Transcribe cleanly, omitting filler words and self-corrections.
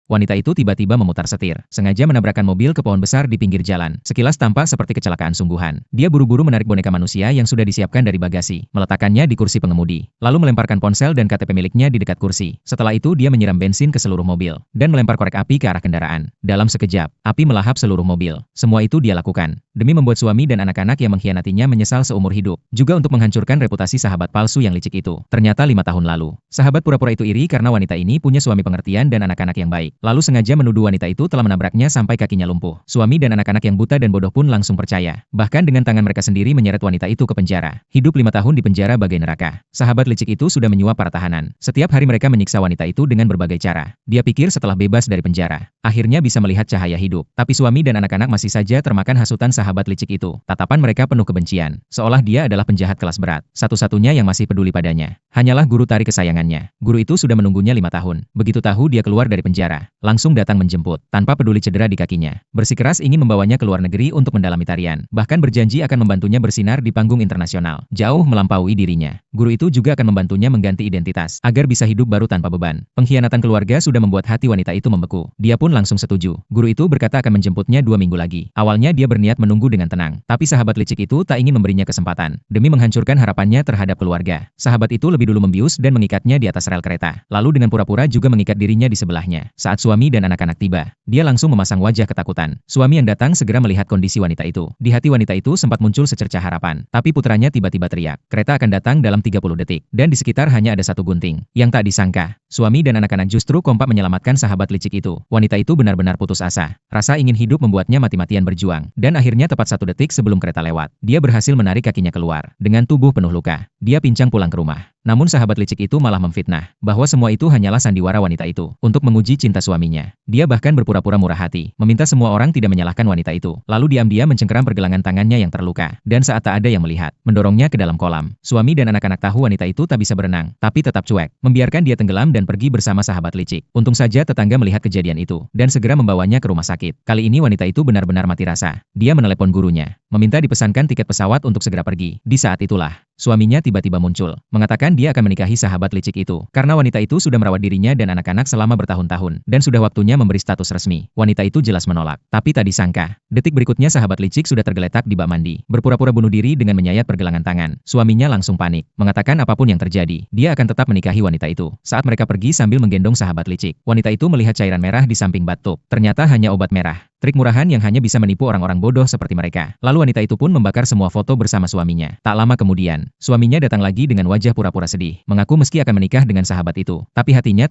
Wanita itu tiba-tiba memutar setir, sengaja menabrakkan mobil ke pohon besar di pinggir jalan. Sekilas tampak seperti kecelakaan sungguhan. Dia buru-buru menarik boneka manusia yang sudah disiapkan dari bagasi, meletakkannya di kursi pengemudi, lalu melemparkan ponsel dan KTP miliknya di dekat kursi. Setelah itu dia menyiram bensin ke seluruh mobil, dan melempar korek api ke arah kendaraan. Dalam sekejap, api melahap seluruh mobil. Semua itu dia lakukan demi membuat suami dan anak-anak yang mengkhianatinya menyesal seumur hidup, juga untuk menghancurkan reputasi sahabat palsu yang licik itu. Ternyata 5 tahun lalu, sahabat pura-pura itu iri karena wanita ini punya suami pengertian dan anak-anak yang baik, lalu sengaja menuduh wanita itu telah menabraknya sampai kakinya lumpuh. Suami dan anak-anak yang buta dan bodoh pun langsung percaya, bahkan dengan tangan mereka sendiri menyeret wanita itu ke penjara. Hidup 5 tahun di penjara bagai neraka. Sahabat licik itu sudah menyuap para tahanan. Setiap hari mereka menyiksa wanita itu dengan berbagai cara. Dia pikir setelah bebas dari penjara, akhirnya bisa melihat cahaya hidup. Tapi suami dan anak-anak masih saja termakan hasutan sahabat licik itu. Tatapan mereka penuh kebencian, seolah dia adalah penjahat kelas berat. Satu-satunya yang masih peduli padanya hanyalah guru tari kesayangannya. Guru itu sudah menunggunya 5 tahun. Begitu tahu dia keluar dari penjara, langsung datang menjemput, tanpa peduli cedera di kakinya. Bersikeras ingin membawanya ke luar negeri untuk mendalami tarian, bahkan berjanji akan membantunya bersinar di panggung internasional, jauh melampaui dirinya. Guru itu juga akan membantunya mengganti identitas, agar bisa hidup baru tanpa beban. Pengkhianatan keluarga sudah membuat hati wanita itu membeku. Dia pun langsung setuju. Guru itu berkata akan menjemputnya 2 minggu lagi. Awalnya dia berniat menunggu dengan tenang, tapi sahabat licik itu tak ingin memberinya kesempatan, demi menghancurkan harapannya terhadap keluarga. Sahabat itu lebih dulu membius dan mengikatnya di atas rel kereta, lalu dengan pura-pura juga mengikat dirinya di sebelahnya. Saat suami dan anak-anak tiba, dia langsung memasang wajah ketakutan. Suami yang datang segera melihat kondisi wanita itu. Di hati wanita itu sempat muncul secercah harapan, tapi putranya tiba-tiba teriak, kereta akan datang dalam 30 detik, dan di sekitar hanya ada satu gunting. Yang tak disangka, suami dan anak-anak justru kompak menyelamatkan sahabat licik itu. Wanita itu benar-benar putus asa. Rasa ingin hidup membuatnya mati-matian berjuang, dan akhirnya tepat 1 detik sebelum kereta lewat, dia berhasil menarik kakinya keluar. Dengan tubuh penuh luka, dia pincang pulang ke rumah. Namun sahabat licik itu malah memfitnah bahwa semua itu hanyalah sandiwara wanita itu untuk menguji cinta suaminya. Dia bahkan berpura-pura murah hati, meminta semua orang tidak menyalahkan wanita itu. Lalu diam-diam mencengkeram pergelangan tangannya yang terluka, dan saat tak ada yang melihat, mendorongnya ke dalam kolam. Suami dan anak-anak tahu wanita itu tak bisa berenang, tapi tetap cuek, membiarkan dia tenggelam dan pergi bersama sahabat licik. Untung saja tetangga melihat kejadian itu, dan segera membawanya ke rumah sakit. Kali ini wanita itu benar-benar mati rasa. Dia menelepon gurunya, meminta dipesankan tiket pesawat untuk segera pergi. Di saat itulah, suaminya tiba-tiba muncul, mengatakan dia akan menikahi sahabat licik itu, karena wanita itu sudah merawat dirinya dan anak-anak selama bertahun-tahun, dan sudah waktunya memberi status resmi. Wanita itu jelas menolak, tapi tak disangka, detik berikutnya sahabat licik sudah tergeletak di bak mandi, berpura-pura bunuh diri dengan menyayat pergelangan tangan. Suaminya langsung panik, mengatakan apapun yang terjadi, dia akan tetap menikahi wanita itu. Saat mereka pergi sambil menggendong sahabat licik, wanita itu melihat cairan merah di samping bathtub. Ternyata hanya obat merah. Trik murahan yang hanya bisa menipu orang-orang bodoh seperti mereka. Lalu wanita itu pun membakar semua foto bersama suaminya. Tak lama kemudian, suaminya datang lagi dengan wajah pura-pura sedih, mengaku meski akan menikah dengan sahabat itu, tapi hatinya